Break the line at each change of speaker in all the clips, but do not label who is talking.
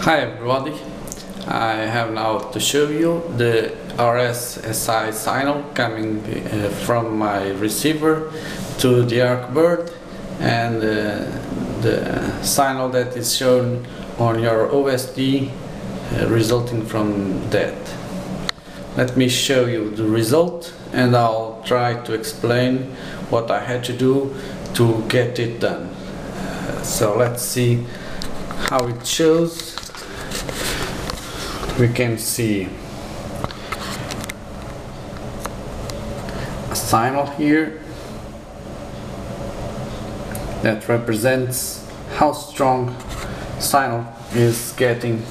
Hi everybody, I have now to show you the RSSI signal coming from my receiver to the Arkbird and the signal that is shown on your OSD resulting from that. Let me show you the result and I'll try to explain what I had to do to get it done. So let's see how it shows. We can see a signal here that represents how strong signal is getting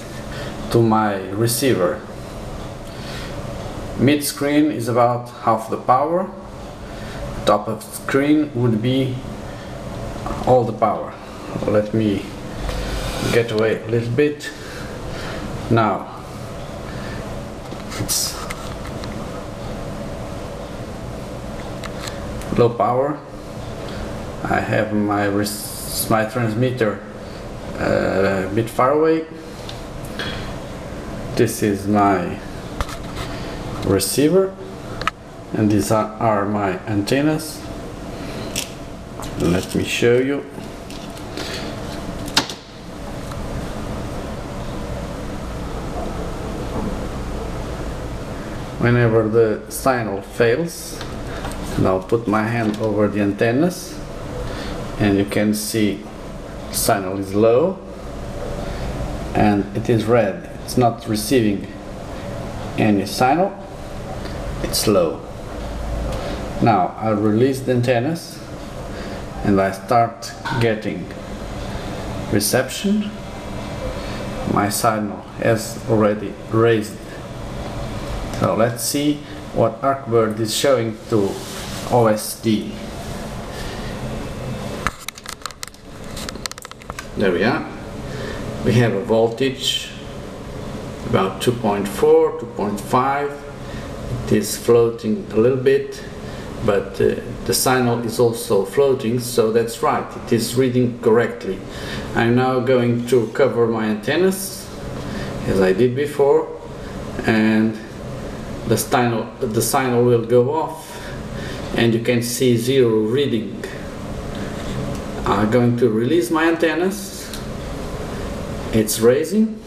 to my receiver. Mid screen is about half the power, top of screen would be all the power. Let me get away a little bit. Now it's low power. I have my transmitter a bit far away. This is my receiver and these are my antennas. Let me show you. Whenever the signal fails, and I'll put my hand over the antennas and you can see signal is low and it is red. It's not receiving any signal, it's low. Now I'll release the antennas and I start getting reception. My signal has already raised. So let's see what Arkbird is showing to OSD. There we are. We have a voltage about 2.4, 2.5. It is floating a little bit, but the signal is also floating, so that's right, it is reading correctly. I'm now going to cover my antennas as I did before, and the signal will go off and you can see zero reading. I'm going to release my antennas. It's raising.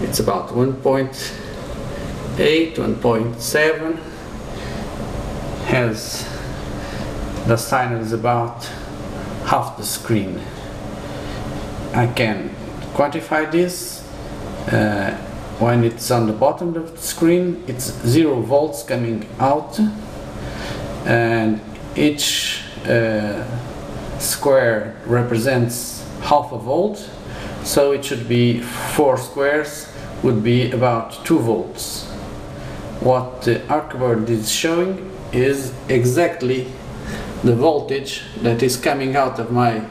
It's about 1.8, 1.7. Has the signal is about half the screen. I can quantify this. When it's on the bottom of the screen, it's 0 volts coming out, and each square represents half a volt, so it should be 4 squares would be about 2 volts. What the Arkbird is showing is exactly the voltage that is coming out of my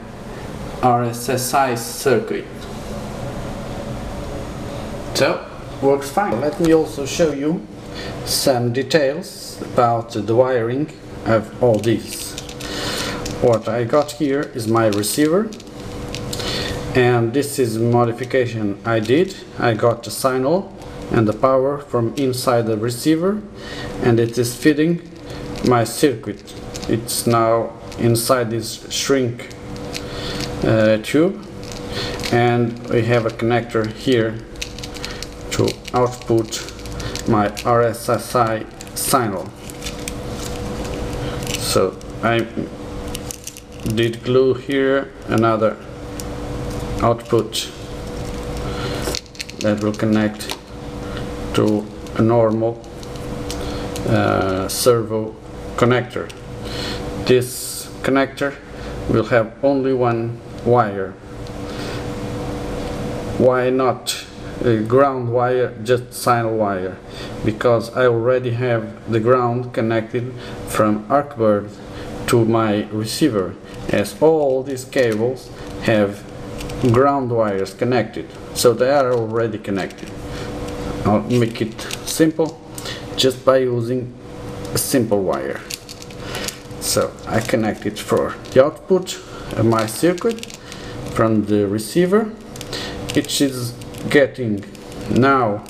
RSSI circuit. So works fine. Let me also show you some details about the wiring of all these. What I got here is my receiver, and this is a modification I did. I got the signal and the power from inside the receiver, and it is feeding my circuit. It's now inside this shrink tube, and we have a connector here to output my RSSI signal. So I did glue here another output that will connect to a normal servo connector. This connector will have only one wire. Why not a ground wire, just signal wire? Because I already have the ground connected from Arkbird to my receiver, as all these cables have ground wires connected, so they are already connected. I'll make it simple just by using a simple wire. So I connect it for the output of my circuit from the receiver, it is getting now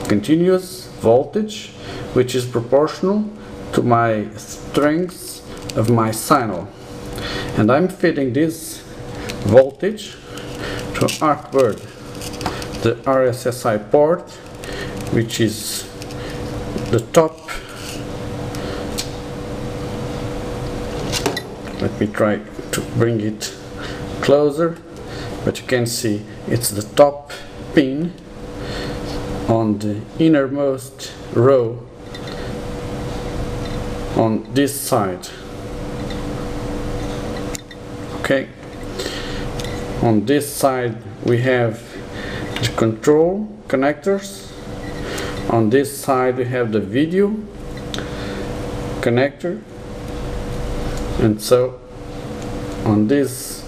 continuous voltage which is proportional to my strength of my signal, and I'm feeding this voltage to Arkbird, the RSSI port, which is the top. Let me try to bring it closer, but you can see it's the top pin on the innermost row on this side. Okay, on this side we have the control connectors, on this side we have the video connector, and so on these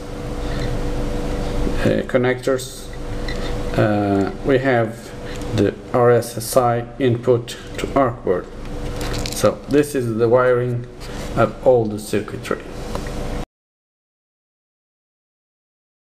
connectors we have the RSSI input to Arkbird. So this is the wiring of all the circuitry.